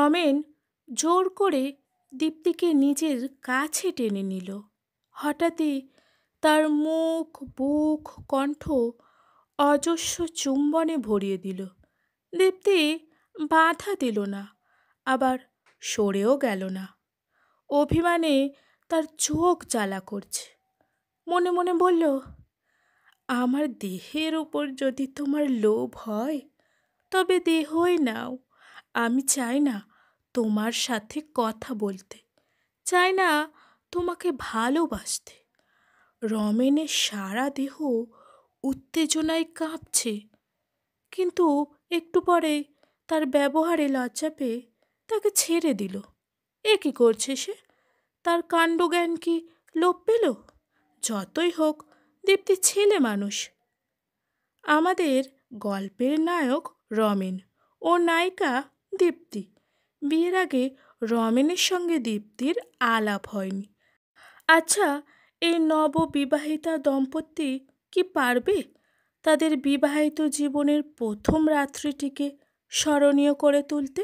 রমেন জোর করে দীপ্তিকে নিজের কাছে টেনে নিল। হঠাৎই তার মুখ, বুক, কণ্ঠ অজস্র চুম্বনে ভরিয়ে দিল। দীপ্তি বাধা দিল না, আবার সরেও গেল না। অভিমানে তার চোখ জ্বালা করছে। মনে মনে বলল, আমার দেহের ওপর যদি তোমার লোভ হয় তবে দেহই নাও। আমি চাই না তোমার সাথে কথা বলতে, চাই না তোমাকে ভালোবাসতে। রমেনের সারা দেহ উত্তেজনায় কাঁপছে, কিন্তু একটু পরে তার ব্যবহারে লজ্জা পেয়ে তাকে ছেড়ে দিল। এ কি করছে সে? তার কাণ্ডজ্ঞান কি লোপ পেল? যতই হোক, দীপ্তি ছেলে মানুষ। আমাদের গল্পের নায়ক রমেন ও নায়িকা দীপ্তি। বিয়ের আগে রমেনের সঙ্গে দীপ্তির আলাপ হয়নি। আচ্ছা, এই নববিবাহিতা দম্পতি কি পারবে তাদের বিবাহিত জীবনের প্রথম রাত্রিটিকে স্মরণীয় করে তুলতে?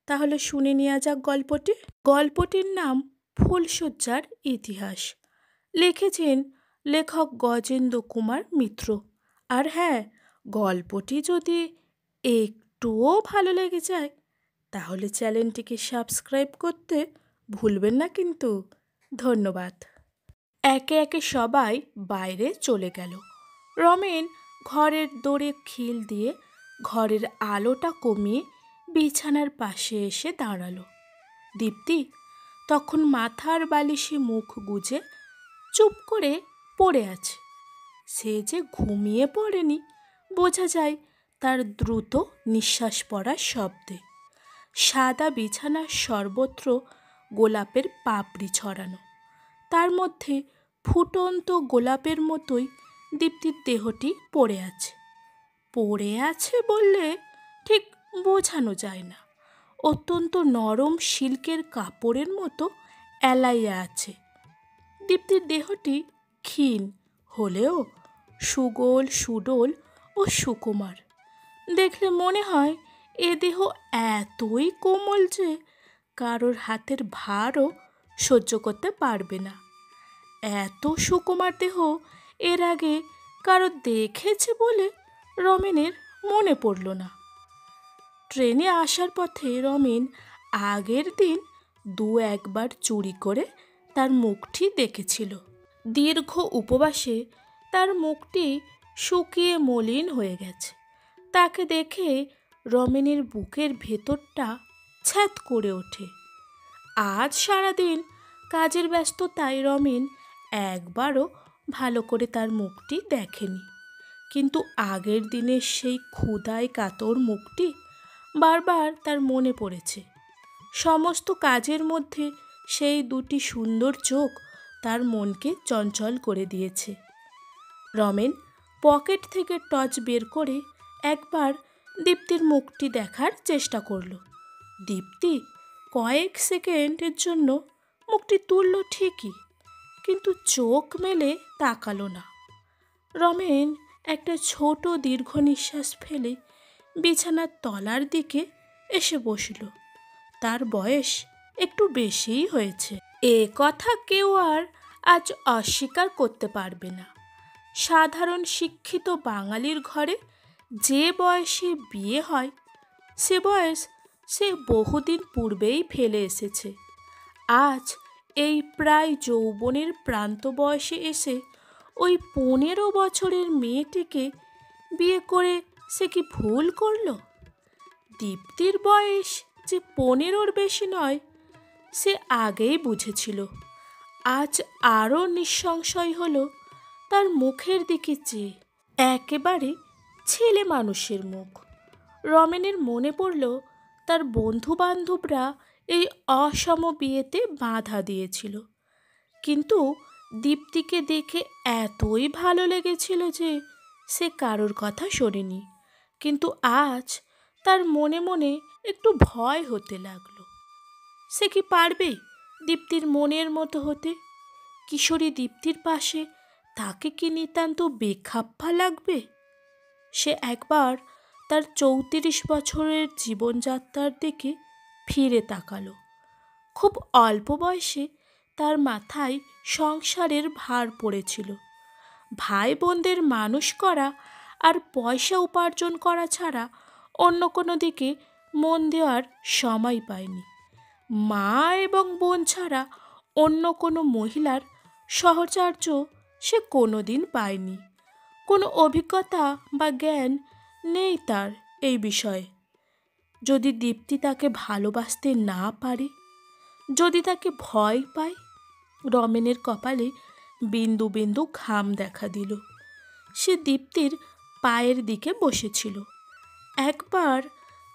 তাহলে শুনে নেওয়া যাক গল্পটি। গল্পটির নাম ফুলশয্যার ইতিহাস। লিখেছেন লেখক গজেন্দ্র কুমার মিত্র। আর হ্যাঁ, গল্পটি যদি একটুও ভালো লেগে যায় তাহলে চ্যানেলটিকে সাবস্ক্রাইব করতে ভুলবেন না কিন্তু। ধন্যবাদ। একে একে সবাই বাইরে চলে গেল। রমেন ঘরের দোরে খিল দিয়ে ঘরের আলোটা কমিয়ে বিছানার পাশে এসে দাঁড়ালো। দীপ্তি তখন মাথার বালিশে মুখ গুজে চুপ করে পড়ে আছে। সে যে ঘুমিয়ে পড়েনি বোঝা যায় তার দ্রুত নিঃশ্বাস পড়ার শব্দে। সাদা বিছানার সর্বত্র গোলাপের পাপড়ি ছড়ানো, তার মধ্যে ফুটন্ত গোলাপের মতোই দীপ্তির দেহটি পড়ে আছে। পড়ে আছে বললে ঠিক বোঝানো যায় না। অত্যন্ত নরম সিল্কের কাপড়ের মতো এলাইয়া আছে। দীপ্তির দেহটি ক্ষীণ হলেও সুগোল, সুডোল ও সুকুমার। দেখলে মনে হয় এ দেহ এতই কোমল যে কারোর হাতের ভারও সহ্য করতে পারবে না। এত সুকুমার দেহ এর আগে কারো দেখেছে বলে রমেনের মনে পড়ল না। ট্রেনে আসার পথে রমেন আগের দিন একবার চুরি করে তার মুখটি দেখেছিল। দীর্ঘ উপবাসে তার মুখটি শুকিয়ে মলিন হয়ে গেছে। তাকে দেখে রমেনের বুকের ভেতরটা ছ্যাঁত করে ওঠে। আজ সারাদিন কাজের ব্যস্ততায় রমেন একবারও ভালো করে তার মুখটি দেখেনি, কিন্তু আগের দিনের সেই ক্ষুধায় কাতর মুখটি বারবার তার মনে পড়েছে। সমস্ত কাজের মধ্যে সেই দুটি সুন্দর চোখ তার মনকে চঞ্চল করে দিয়েছে। রমেন পকেট থেকে টর্চ বের করে একবার দীপ্তির মুখটি দেখার চেষ্টা করল। দীপ্তি কয়েক সেকেন্ডের জন্য মুখটি তুলল ঠিকই, কিন্তু চোখ মেলে তাকালো না। রমেন একটা ছোট দীর্ঘ নিঃশ্বাস ফেলে বিছানার তলার দিকে এসে বসল। তার বয়স একটু বেশিই হয়েছে, এ কথা কেউ আর আজ অস্বীকার করতে পারবে না। সাধারণ শিক্ষিত বাঙালির ঘরে যে বয়সে বিয়ে হয় সে বয়স সে বহুদিন পূর্বেই ফেলে এসেছে। আজ এই প্রায় যৌবনের প্রান্ত বয়সে এসে ওই 15 বছরের মেয়েটিকে বিয়ে করে সে কি ভুল করল? দীপ্তির বয়স যে 15-র বেশি নয় সে আগেই বুঝেছিল। আজ আরও নিঃসংশয় হলো তার মুখের দিকে চেয়ে। একেবারে ছেলে মানুষের মুখ। রমেনের মনে পড়ল তার বন্ধু বান্ধবরা এই অসম বিয়েতে বাধা দিয়েছিল, কিন্তু দীপ্তিকে দেখে এতই ভালো লেগেছিল যে সে কারোর কথা শোনেনি। কিন্তু আজ তার মনে মনে একটু ভয় হতে লাগলো। সে কি পারবে দীপ্তির মনের মতো হতে? কিশোরী দীপ্তির পাশে তাকে কি নিতান্ত বেখাপ্পা লাগবে? সে একবার তার 34 বছরের জীবনযাত্রার দিকে ফিরে তাকালো। খুব অল্প বয়সে তার মাথায় সংসারের ভার পড়েছিল। ভাই বোনদের মানুষ করা আর পয়সা উপার্জন করা ছাড়া অন্য কোনো দিকে মন দেওয়ার সময় পায়নি। মা এবং বোন ছাড়া অন্য কোনো মহিলার সহচর্য সে কোনো দিন পায়নি। কোনো অভিজ্ঞতা বা জ্ঞান নেই তার এই বিষয়ে। যদি দীপ্তি তাকে ভালোবাসতে না পারে, যদি তাকে ভয় পায়। রমেনের কপালে বিন্দু বিন্দু ঘাম দেখা দিল। সে দীপ্তির পায়ের দিকে বসেছিল। একবার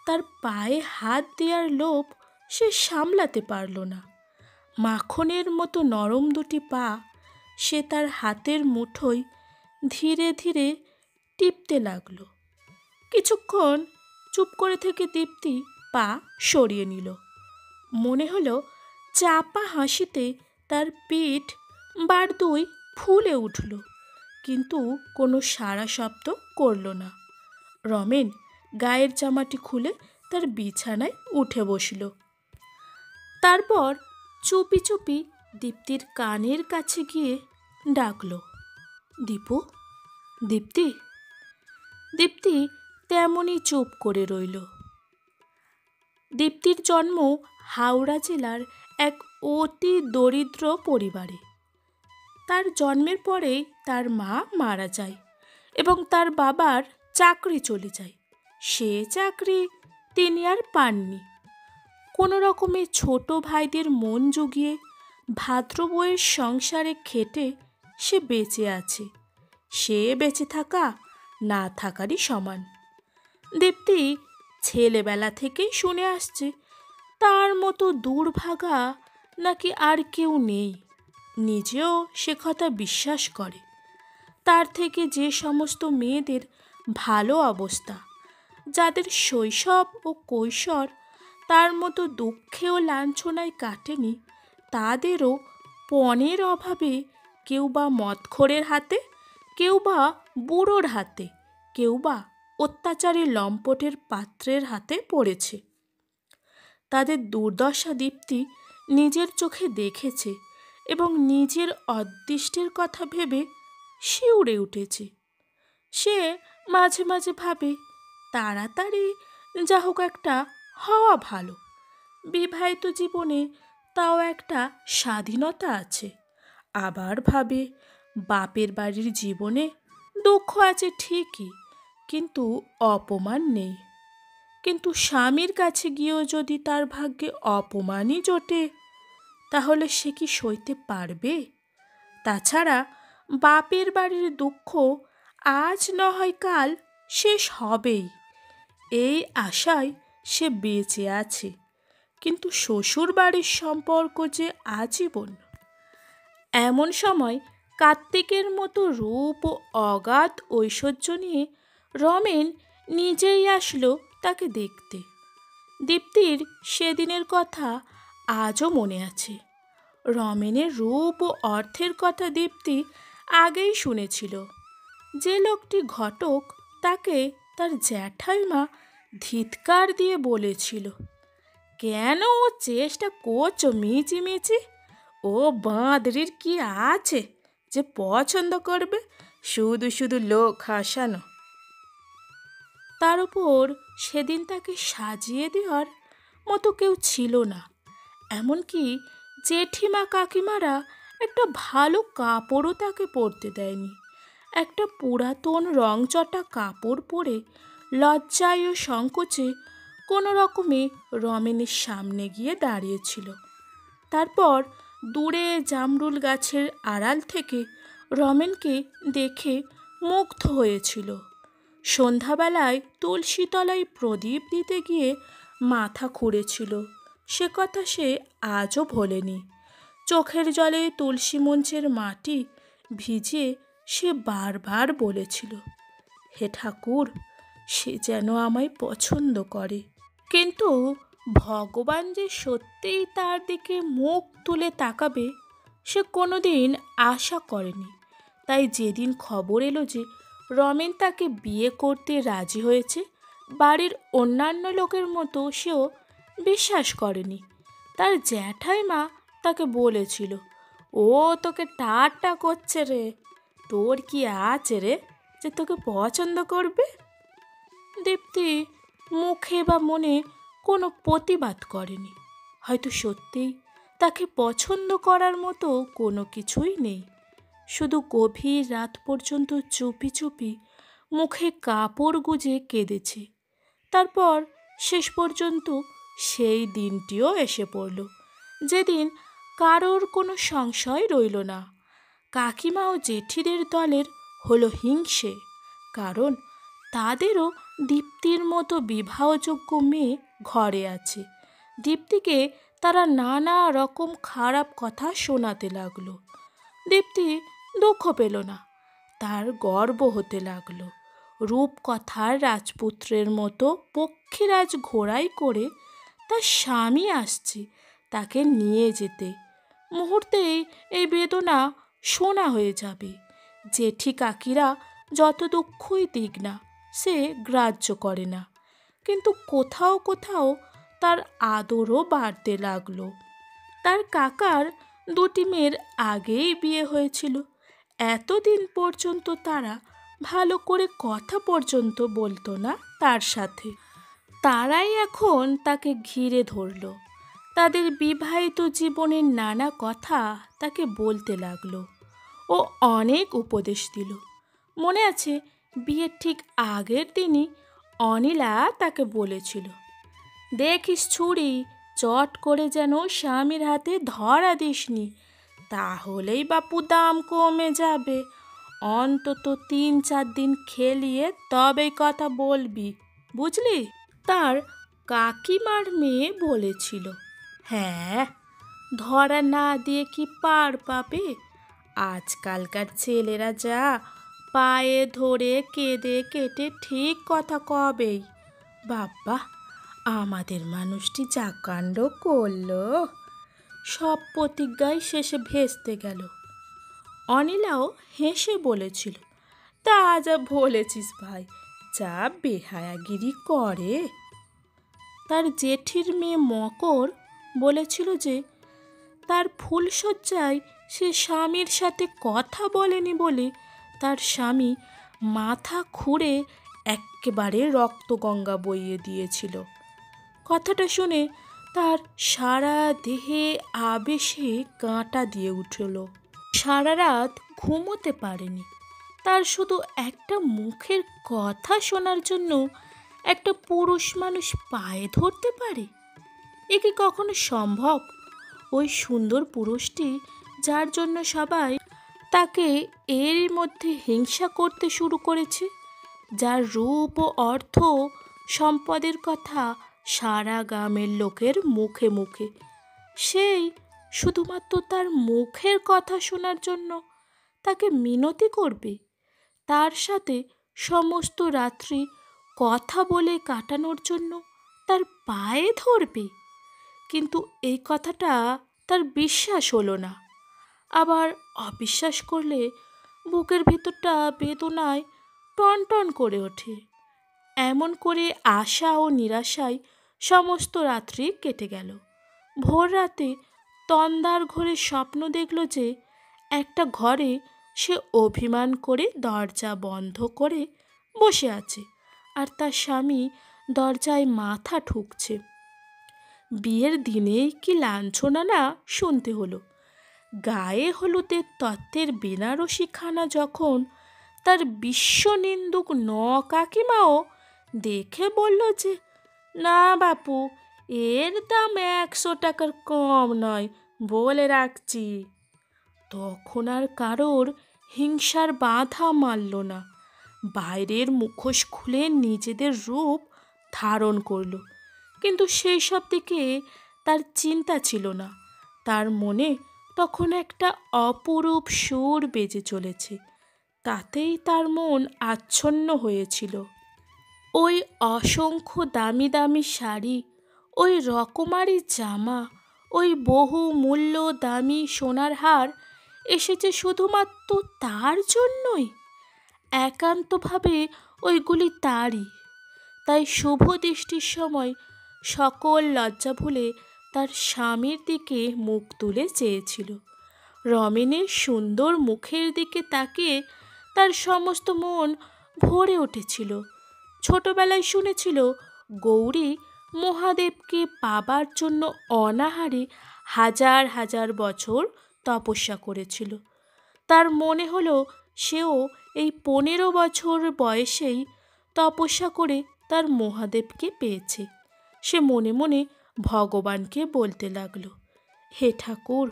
তার পায়ে হাত দেওয়ার লোভ সে সামলাতে পারল না। মাখনের মতো নরম দুটি পা সে তার হাতের মুঠোয় ধীরে ধীরে টিপতে লাগল। কিছুক্ষণ চুপ করে থেকে দীপ্তি পা সরিয়ে নিল। মনে হলো চাপা হাসিতে তার পিঠ বার দুই ফুলে উঠল, কিন্তু কোনো সাড়া শব্দ করল না। রমেন গায়ের জামাটি খুলে তার বিছানায় উঠে বসল। তারপর চুপি চুপি দীপ্তির কানের কাছে গিয়ে ডাকল, দীপু, দীপ্তি। দীপ্তি তেমনই চুপ করে রইল। দীপ্তির জন্ম হাওড়া জেলার এক অতি দরিদ্র পরিবারে। তার জন্মের পরেই তার মা মারা যায় এবং তার বাবার চাকরি চলে যায়। সে চাকরি তিনি আর পাননি। কোনো রকমে ছোট ভাইদের মন জুগিয়ে ভাদ্র বউয়ের সংসারে খেটে সে বেঁচে আছে। সে বেঁচে থাকা না থাকারই সমান। দীপ্তি ছেলেবেলা থেকেই শুনে আসছে তার মতো দুর্ভাগা নাকি আর কেউ নেই। নিজেও সে কথা বিশ্বাস করে। তার থেকে যে সমস্ত মেয়েদের ভালো অবস্থা, যাদের শৈশব ও কৈশোর তার মতো দুঃখে ও লাঞ্ছনায় কাটেনি, তাদেরও পণের অভাবে কেউ বা মদখোরের হাতে, কেউ বা বুড়োর হাতে, কেউ বা অত্যাচারী লম্পটের পাত্রের হাতে পড়েছে। তাদের দুর্দশা দীপ্তি নিজের চোখে দেখেছে এবং নিজের অদৃষ্টের কথা ভেবে শিউরে উঠেছে। সে মাঝে মাঝে ভাবে তাড়াতাড়ি যা হোক একটা হওয়া ভালো। বিবাহিত জীবনে তাও একটা স্বাধীনতা আছে। আবার ভাবে বাপের বাড়ির জীবনে দুঃখ আছে ঠিকই, কিন্তু অপমান নেই। কিন্তু স্বামীর কাছে গিয়েও যদি তার ভাগ্যে অপমানই জোটে, তাহলে সে কি সইতে পারবে? তাছাড়া বাপের বাড়ির দুঃখ আজ না হয় কাল শেষ হবেই, এই আশায় সে বেঁচে আছে। কিন্তু শ্বশুর বাড়ির সম্পর্ক যে আজীবন। এমন সময় কার্তিকের মতো রূপ ও অগাধ ঐশ্বর্য নিয়ে রমেন নিজেই আসলো তাকে দেখতে। দীপ্তির সেদিনের কথা আজও মনে আছে। রমেনের রূপ ও অর্থের কথা দীপ্তি আগেই শুনেছিল। যে লোকটি ঘটক, তাকে তার জ্যাঠাইমা ধিৎকার দিয়ে বলেছিল, কেন ও চেষ্টা করছো মিচিমিচি? ও বাঁদরির কি আছে যে পছন্দ করবে? শুধু শুধু লোক হাসানো। তার উপর সেদিন তাকে সাজিয়ে দেওয়ার মতো কেউ ছিল না। এমনকি জেঠিমা কাকিমারা একটা ভালো কাপড়ও তাকে পরতে দেয়নি। একটা পুরাতন রংচটা কাপড় পরে লজ্জায় ও সংকোচে কোনো রকমে রমেনের সামনে গিয়ে দাঁড়িয়েছিল। তারপর দূরে জামরুল গাছের আড়াল থেকে রমেনকে দেখে মুগ্ধ হয়েছিল। সন্ধ্যাবেলায় তুলসী তলায় প্রদীপ দিতে গিয়ে মাথা খুঁড়েছিল, সে কথা সে আজও ভোলেনি। চোখের জলে তুলসী মঞ্চের মাটি ভিজিয়ে সে বারবার বলেছিল, হে ঠাকুর, সে যেন আমায় পছন্দ করে। কিন্তু ভগবান যে সত্যিই তার দিকে মুখ তুলে তাকাবে সে কোনোদিন আশা করেনি। তাই যেদিন খবর এলো যে রমেন তাকে বিয়ে করতে রাজি হয়েছে, বাড়ির অন্যান্য লোকের মতো সেও বিশ্বাস করেনি। তার জ্যাঠাইমা তাকে বলেছিল, ও তোকে ঠাট্টা করছে রে, তোর কি আছে রে যে তোকে পছন্দ করবে। দীপ্তি মুখে বা মনে কোনো প্রতিবাদ করেনি। হয়তো সত্যিই তাকে পছন্দ করার মতো কোনো কিছুই নেই। শুধু গভীর রাত পর্যন্ত চুপি চুপি মুখে কাপড় গুজে কেঁদেছে। তারপর শেষ পর্যন্ত সেই দিনটিও এসে পড়ল, যেদিন কারোর কোনো সংশয় রইল না। কাকিমা ও জেঠিদের দলের হলো হিংসে, কারণ তাদেরও দীপ্তির মতো বিবাহযোগ্য মেয়ে ঘরে আছে। দীপ্তিকে তারা নানা রকম খারাপ কথা শোনাতে লাগলো। দীপ্তি দুঃখ পেল না, তার গর্ব হতে লাগলো। রূপকথার রাজপুত্রের মতো পক্ষীরাজ ঘোড়ায় করে তার স্বামী আসছে তাকে নিয়ে যেতে। মুহূর্তেই এই বেদনা শোনা হয়ে যাবে। জেঠি কাকিরা যত দুঃখই দিক না, সে গ্রাহ্য করে না। কিন্তু কোথাও কোথাও তার আদরও বাড়তে লাগলো। তার কাকার দুটি মেয়ের আগেই বিয়ে হয়েছিল। এতদিন পর্যন্ত তারা ভালো করে কথা পর্যন্ত বলতো না তার সাথে। তারাই এখন তাকে ঘিরে ধরল। তাদের বিবাহিত জীবনের নানা কথা তাকে বলতে লাগলো। ও অনেক উপদেশ দিল। মনে আছে, বিয়ের ঠিক আগের দিনই অনিলা তাকে বলেছিল, দেখিস ছুরি, চট করে যেন স্বামীর হাতে ধরা দিসনি, তাহলেই বাপু দাম কমে যাবে। অন্তত 3-4 দিন খেলিয়ে তবেই কথা বলবি, বুঝলি। তার কাকিমার মেয়ে বলেছিল, হ্যাঁ, ধরা না দিয়ে কি পার পাবে? আজকালকার ছেলেরা যা পায়ে ধরে কেঁদে কেটে ঠিক কথা কবেই। বাবা, আমাদের মানুষটি যা কাণ্ড করলো। সব প্রতিজ্ঞাই শেষে ভেস্তে গেল। অনিলাও হেসে বলেছিল, তা যা বলেছিস ভাই, যা বেহায়াগিরি করে। তার জেঠির মেয়ে মকর বলেছিল যে তার ফুলশয্যায় সে স্বামীর সাথে কথা বলেনি বলে তার স্বামী মাথা খুঁড়ে একেবারে রক্তগঙ্গা বইয়ে দিয়েছিল। কথাটা শুনে তার সারা দেহে আবেশে কাঁটা দিয়ে উঠল। সারা রাত ঘুমোতে পারেনি। তার শুধু একটা মুখের কথা শোনার জন্য একটা পুরুষ মানুষ পায়ে ধরতে পারে? এ কি কখনো সম্ভব? ওই সুন্দর পুরুষটি, যার জন্য সবাই তাকে এর মধ্যে হিংসা করতে শুরু করেছে, যার রূপ ও অর্থ সম্পদের কথা সারা গ্রামের লোকের মুখে মুখে, সেই শুধুমাত্র তার মুখের কথা শোনার জন্য তাকে মিনতি করবে, তার সাথে সমস্ত রাত্রি কথা বলে কাটানোর জন্য তার পায়ে ধরবে। কিন্তু এই কথাটা তার বিশ্বাস হলো না। আবার অবিশ্বাস করলে বুকের ভেতরটা বেদনায় টনটন করে ওঠে। এমন করে আশা ও নিরাশায় সমস্ত রাত্রি কেটে গেল। ভোর রাতে তন্দার ঘরে স্বপ্ন দেখল যে একটা ঘরে সে অভিমান করে দরজা বন্ধ করে বসে আছে, আর তার স্বামী দরজায় মাথা ঠুকছে। বিয়ের দিনেই কি লাঞ্ছনা না শুনতে হলো। গায়ে হলুদের তত্ত্বের বেনারসি খানা যখন তার বিশ্বনিন্দুক কাকিমাও দেখে বলল যে, না বাপু, এর দাম 100 টাকার কম নয়, বলে রাখছি। তখন আর কারোর হিংসার বাধা মানল না। বাইরের মুখোশ খুলে নিজেদের রূপ ধারণ করল। কিন্তু সেই সব দিকে তার চিন্তা ছিল না। তার মনে তখন একটা অপরূপ সুর বেজে চলেছে, তাতেই তার মন আচ্ছন্ন হয়েছিল। ওই অসংখ্য দামি দামি শাড়ি, ওই রকমারি জামা, ওই বহু মূল্য দামি সোনার হার এসেছে শুধুমাত্র তার জন্যই। একান্তভাবে ওইগুলি তারই। তাই শুভ দৃষ্টির সময় সকল লজ্জা ভুলে তার স্বামীর দিকে মুখ তুলে চেয়েছিল। রমেনের সুন্দর মুখের দিকে তাকিয়ে তার সমস্ত মন ভরে উঠেছিল। ছোটবেলায় শুনেছিল গৌরী মহাদেবকে পাবার জন্য অনাহারে হাজার হাজার বছর তপস্যা করেছিল। তার মনে হলো সেও এই 15 বছর বয়সেই তপস্যা করে তার মহাদেবকে পেয়েছে। সে মনে মনে ভগবানকে বলতে লাগলো, হে ঠাকুর,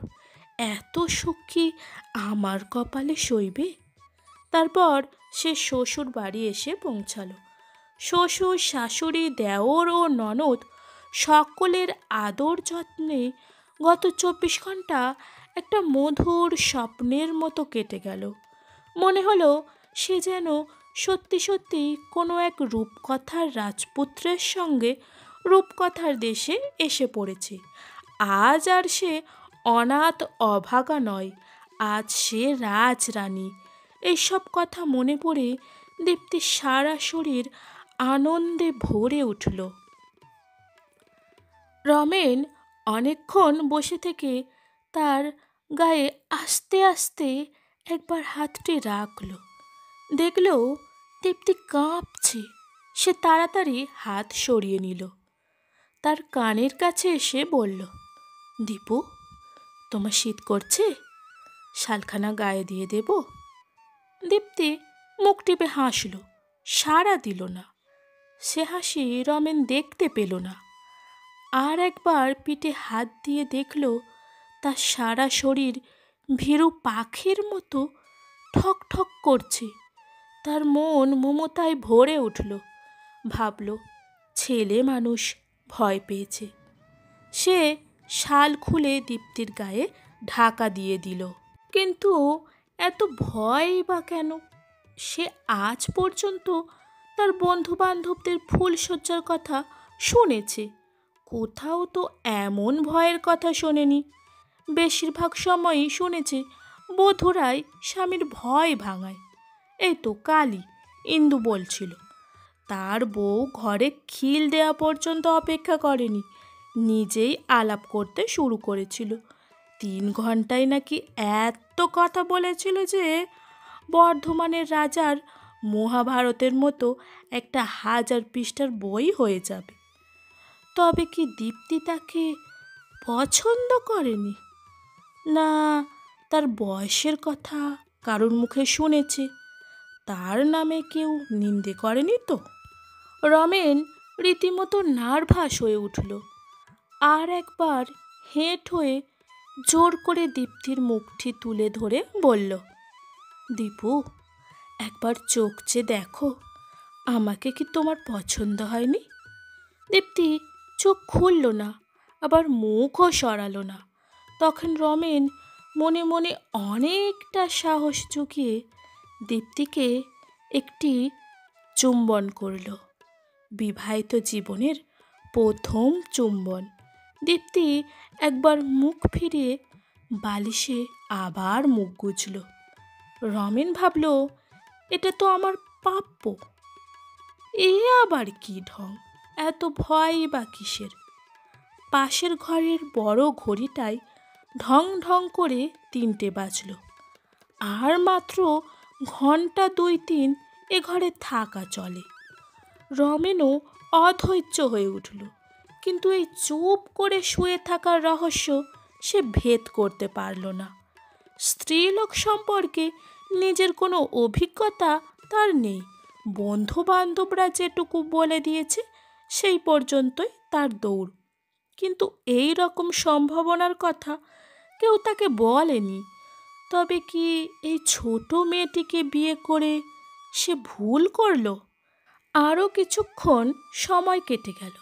এত সুখ কি আমার কপালে সইবে? তারপর সে শ্বশুর বাড়ি এসে পৌঁছালো। শ্বশুর, শাশুড়ি, দেওর ও ননদ সকলের আদর যত্নে গত 24 ঘন্টা একটা মধুর স্বপ্নের মতো কেটে গেল। মনে হলো সে যেন সত্যি সত্যি কোনো এক রূপকথার রাজপুত্রের সঙ্গে রূপকথার দেশে এসে পড়েছে। আজ আর সে অনাথ অভাগা নয়, আজ সে রাজরানী। এইসব কথা মনে পড়ে দীপ্তির সারা শরীর আনন্দে ভরে উঠল। রমেন অনেকক্ষণ বসে থেকে তার গায়ে আস্তে আস্তে একবার হাতটি রাখল। দেখল দীপ্তি কাঁপছে। সে তাড়াতাড়ি হাত সরিয়ে নিল। তার কানের কাছে এসে বলল, দীপু, তোমার শীত করছে? শালখানা গায়ে দিয়ে দেব? দীপ্তি মুখ টিপে হাসল, সাড়া দিল না। সে হাসি রমেন দেখতে পেল না। আর একবার পিঠে হাত দিয়ে দেখল তার সারা শরীর ভীরু পাখির মতো ঠক ঠক করছে। তার মন মমতায় ভরে উঠল। ভাবল, ছেলে মানুষ ভয় পেয়েছে। সে শাল খুলে দীপ্তির গায়ে ঢাকা দিয়ে দিল। কিন্তু এত ভয় বা কেন? সে আজ পর্যন্ত তার বন্ধু বান্ধবদের ফুলশয্যার কথা শুনেছে, কোথাও তো এমন ভয়ের কথা শোনেনি। বেশিরভাগ সময়ই শুনেছে বধূরাই স্বামীর ভয় ভাঙায়। এই তো কালই ইন্দু বলছিল তার বউ ঘরে খিল দেওয়া পর্যন্ত অপেক্ষা করেনি, নিজেই আলাপ করতে শুরু করেছিল। 3 ঘন্টায় নাকি এত কথা বলেছিল যে বর্ধমানের রাজার মহাভারতের মতো একটা 1000 পৃষ্ঠার বই হয়ে যাবে। তবে কি দীপ্তি তাকে পছন্দ করেনি? না, তার বয়সের কথা কারোর মুখে শুনেছে, তার নামে কেউ নিন্দে করেনি তো? রমেন রীতিমতো নার্ভাস হয়ে উঠল। আর একবার হেঁট হয়ে জোর করে দীপ্তির মুখটি তুলে ধরে বলল, দীপু, একবার চোখ চেয়ে দেখো, আমাকে কি তোমার পছন্দ হয়নি? দীপ্তি চোখ খুলল না, আবার মুখও সরালো না। তখন রমেন মনে মনে অনেকটা সাহস জুগিয়ে দীপ্তিকে একটি চুম্বন করল। বিবাহিত জীবনের প্রথম চুম্বন। দীপ্তি একবার মুখ ফিরিয়ে বালিশে আবার মুখ গুজল। রমেন ভাবল, এটা তো আমার প্রাপ্য। এ আবার কি ঢং? এত ভয় বা কিসের? পাশের ঘরের বড় ঘড়িটায় ঢং ঢং করে 3টে বাজল। আর মাত্র ঘন্টা 2-3 এ ঘরে থাকা চলে। রমেনও অধৈর্য হয়ে উঠল, কিন্তু এই চুপ করে শুয়ে থাকার রহস্য সে ভেদ করতে পারল না। স্ত্রীলোক সম্পর্কে নিজের কোনো অভিজ্ঞতা তার নেই। বন্ধু বান্ধবরা যেটুকু বলে দিয়েছে সেই পর্যন্তই তার দৌড়। কিন্তু এই রকম সম্ভাবনার কথা কেউ তাকে বলেনি। তবে কি এই ছোট মেয়েটিকে বিয়ে করে সে ভুল করল? আরও কিছুক্ষণ সময় কেটে গেল।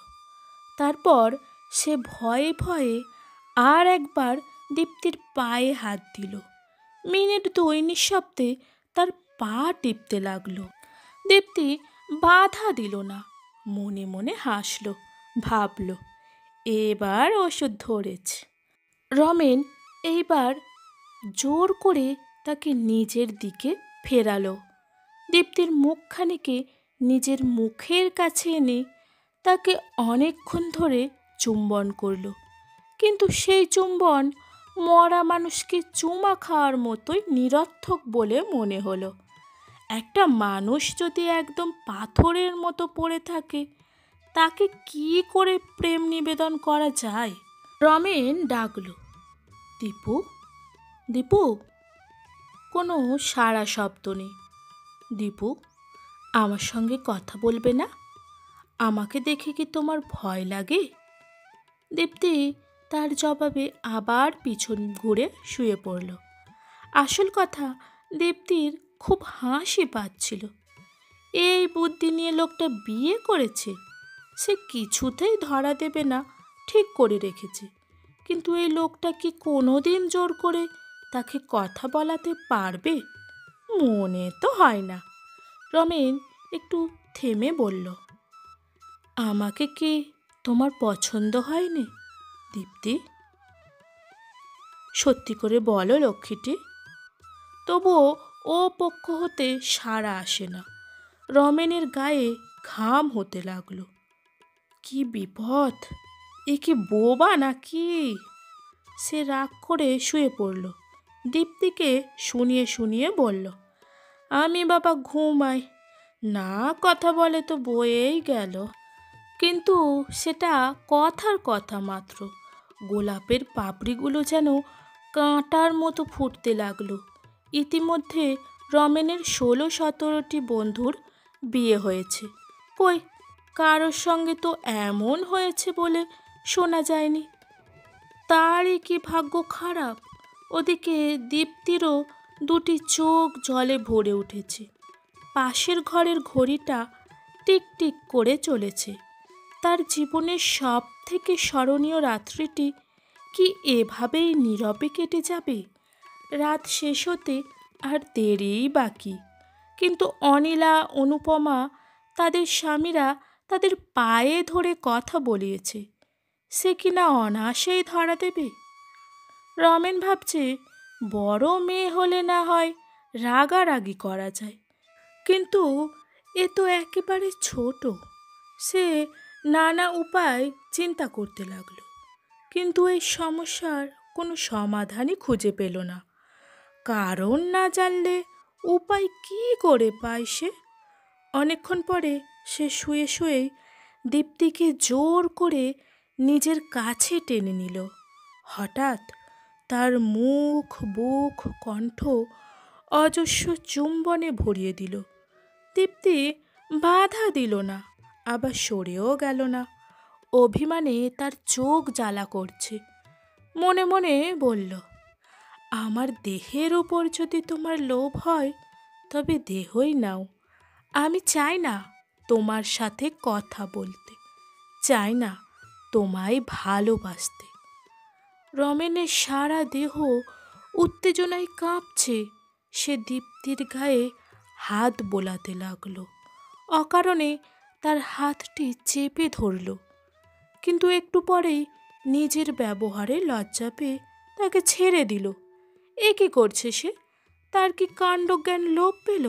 তারপর সে ভয়ে ভয়ে আর একবার দীপ্তির পায়ে হাত দিল। মিনিট 2 নিঃশব্দে তার পা টিপতে লাগলো। দীপ্তি বাধা দিল না, মনে মনে হাসল, ভাবল, এবার ওষুধ ধরেছে। রমেন এইবার জোর করে তাকে নিজের দিকে ফেরালো। দীপ্তির মুখখানিকে নিজের মুখের কাছে এনে তাকে অনেকক্ষণ ধরে চুম্বন করল, কিন্তু সেই চুম্বন মরা মানুষকে চুমা খাওয়ার মতোই নিরর্থক বলে মনে হলো। একটা মানুষ যদি একদম পাথরের মতো পড়ে থাকে, তাকে কি করে প্রেম নিবেদন করা যায়? রমেন ডাকল, দীপু, দীপু। কোনো সাড়া শব্দ নেই। দীপু, আমার সঙ্গে কথা বলবে না? আমাকে দেখে কি তোমার ভয় লাগে? দীপ্তি তার জবাবে আবার পিছন ঘুরে শুয়ে পড়ল। আসল কথা, দীপ্তির খুব হাসি পাচ্ছিল। এই বুদ্ধি নিয়ে লোকটা বিয়ে করেছে, সে কিছুতেই ধরা দেবে না ঠিক করে রেখেছে। কিন্তু এই লোকটা কি কোনোদিন জোর করে তাকে কথা বলাতে পারবে? মনে তো হয় না। রমেন একটু থেমে বলল, আমাকে কি তোমার পছন্দ হয়নি দীপ্তি? সত্যি করে বলো লক্ষ্মীটি। তবুও ও পক্ষ হতে সাড়া আসে না। রমেনের গায়ে ঘাম হতে লাগলো। কি বিপদ! এ কি বোবা নাকি? সে রাগ করে শুয়ে পড়ল। দীপ্তিকে শুনিয়ে শুনিয়ে বলল, আমি বাবা ঘুমাই, না কথা বলে তো বয়েই গেল। কিন্তু সেটা কথার কথা মাত্র। গোলাপের পাপড়িগুলো যেন কাঁটার মতো ফুটতে লাগলো। ইতিমধ্যে রমেনের 16-17টি বন্ধুর বিয়ে হয়েছে। কই, কারোর সঙ্গে তো এমন হয়েছে বলে শোনা যায়নি। তারই কি ভাগ্য খারাপ! ওদিকে দীপ্তিরও দুটি চোখ জলে ভরে উঠেছে। পাশের ঘরের ঘড়িটা টিকটিক করে চলেছে। তার জীবনের সব থেকে স্মরণীয় রাত্রিটি কি এভাবেই নীরবে কেটে যাবে? রাত শেষ হতে আর দেরিই বাকি। কিন্তু অনিলা, অনুপমা, তাদের স্বামীরা তাদের পায়ে ধরে কথা বলিয়েছে। সে কিনা অনায়াসেই ধরা দেবে। রমেন ভাবছে, বড় মেয়ে হলে না হয় রাগারাগি করা যায়, কিন্তু এ তো একেবারে ছোট। সে নানা উপায় চিন্তা করতে লাগলো, কিন্তু এই সমস্যার কোনো সমাধানই খুঁজে পেল না। কারণ না জানলে উপায় কি করে পায় সে? অনেকক্ষণ পরে সে শুয়ে শুয়েই দীপ্তিকে জোর করে নিজের কাছে টেনে নিল। হঠাৎ তার মুখ, বুক, কণ্ঠ অজস্র চুম্বনে ভরিয়ে দিল। দীপ্তি বাধা দিল না, আবার সরেও গেল না। অভিমানে তার চোখ জ্বালা করছে। মনে মনে বলল, আমার দেহের উপর যদি তোমার লোভ হয়, তবে দেহই নাও। আমি চাই না তোমার সাথে কথা বলতে, চাই না তোমায় ভালোবাসতে। রমেনের সারা দেহ উত্তেজনায় কাঁপছে। সে দীপ্তির গায়ে হাত বোলাতে লাগলো। অকারণে তার হাতটি চেপে ধরল, কিন্তু একটু পরেই নিজের ব্যবহারে লজ্জা পেয়ে তাকে ছেড়ে দিল। এ কি করছে সে? তার কি কাণ্ডজ্ঞান লোপ পেল?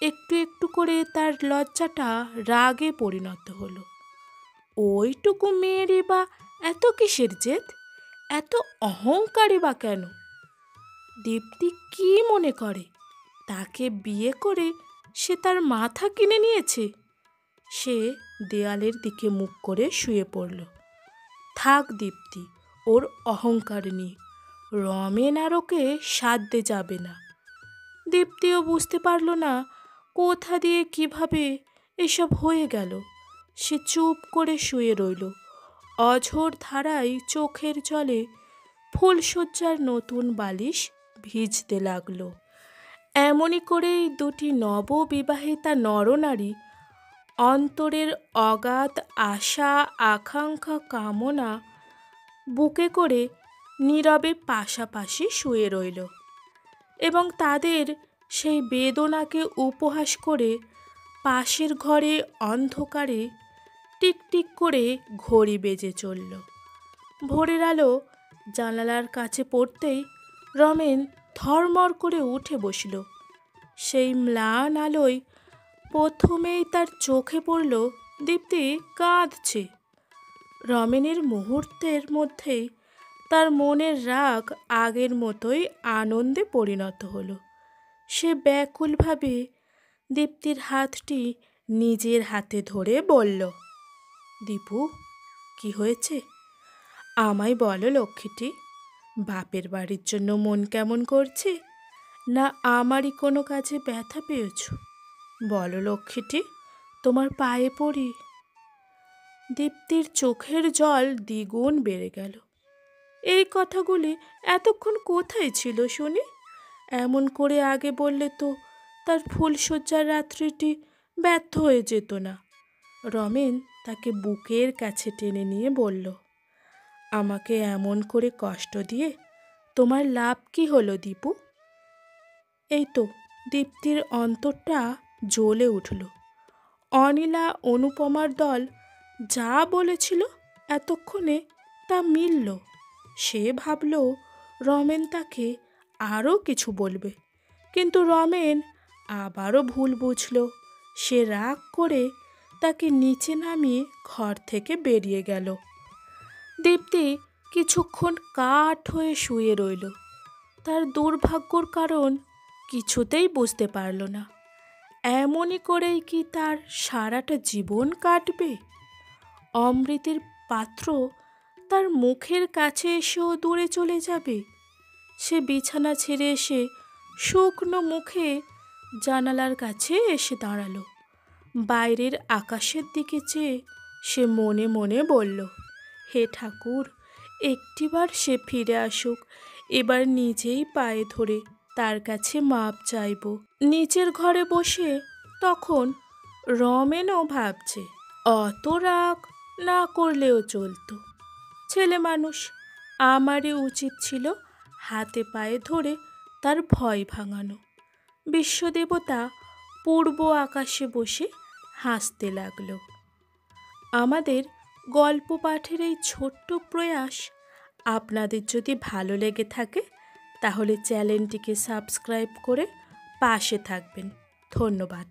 একটু একটু করে তার লজ্জাটা রাগে পরিণত হলো। ওইটুকু মেয়েরই বা এত কিসের জেদ? এত অহংকারী বা কেন? দীপ্তি কি মনে করে তাকে বিয়ে করে সে তার মাথা কিনে নিয়েছে? সে দেয়ালের দিকে মুখ করে শুয়ে পড়ল। থাক দীপ্তি ওর অহংকার নিয়ে, রমেন আর ওকে সাধতে যাবে না। দীপ্তিও বুঝতে পারল না কোথা দিয়ে কিভাবে এসব হয়ে গেল। সে চুপ করে শুয়ে রইল। অঝোর ধারায় চোখের জলে ফুলশয্যার নতুন বালিশ ভিজতে লাগলো। এমনই করেই দুটি নববিবাহিতা নরনারী অন্তরের অগাধ আশা, আকাঙ্ক্ষা, কামনা বুকে করে নীরবে পাশাপাশি শুয়ে রইল, এবং তাদের সেই বেদনাকে উপহাস করে পাশের ঘরে অন্ধকারে টিকটিক করে ঘড়ি বেজে চলল। ভোরের আলো জানালার কাছে পড়তেই রমেন ধড়মড় করে উঠে বসল। সেই ম্লান আলোয় প্রথমেই তার চোখে পড়ল দীপ্তি কাঁদছে। রমেনের মুহূর্তের মধ্যেই তার মনের রাগ আগের মতোই আনন্দে পরিণত হলো। সে ব্যাকুলভাবে দীপ্তির হাতটি নিজের হাতে ধরে বলল, দীপু, কি হয়েছে? আমায় বলো লক্ষ্মীটি। বাপের বাড়ির জন্য মন কেমন করছে, না আমারই কোনো কাজে ব্যথা পেয়েছ? বলো লক্ষ্মীটি, তোমার পায়ে পড়ি। দীপ্তির চোখের জল দ্বিগুণ বেড়ে গেল। এই কথাগুলি এতক্ষণ কোথায় ছিল শুনি? এমন করে আগে বললে তো তার ফুলশয্যার রাত্রিটি ব্যর্থ হয়ে যেত না। রমেন তাকে বুকের কাছে টেনে নিয়ে বলল, আমাকে এমন করে কষ্ট দিয়ে তোমার লাভ কি হলো দীপু? এই তো দীপ্তির অন্তরটা জ্বলে উঠল। অনিলা অনুপমার দল যা বলেছিল এতক্ষণে তা মিলল। সে ভাবল রমেন তাকে আরও কিছু বলবে, কিন্তু রমেন আবারও ভুল বুঝল। সে রাগ করে তাকে নিচে নামিয়ে ঘর থেকে বেরিয়ে গেল। দীপ্তি কিছুক্ষণ কাঠ হয়ে শুয়ে রইল। তার দুর্ভাগ্যর কারণ কিছুতেই বুঝতে পারল না। এমনই করেই কি তার সারাটা জীবন কাটবে? অমৃতের পাত্র তার মুখের কাছে এসেও দূরে চলে যাবে। সে বিছানা ছেড়ে এসে শুকনো মুখে জানালার কাছে এসে দাঁড়ালো। বাইরের আকাশের দিকে চেয়ে সে মনে মনে বলল, হে ঠাকুর, একটিবার সে ফিরে আসুক। এবার নিজেই পায়ে ধরে তার কাছে মাপ চাইব। নিচের ঘরে বসে তখন রমেনও ভাবছে, অত রাগ না করলেও চলতো। ছেলে মানুষ, আমারই উচিত ছিল হাতে পায়ে ধরে তার ভয় ভাঙানো। বিশ্বদেবতা পূর্ব আকাশে বসে হাসতে লাগলো। আমাদের গল্প পাঠের এই ছোট্ট প্রয়াস আপনাদের যদি ভালো লেগে থাকে তাহলে চ্যানেলটিকে সাবস্ক্রাইব করে পাশে থাকবেন। ধন্যবাদ।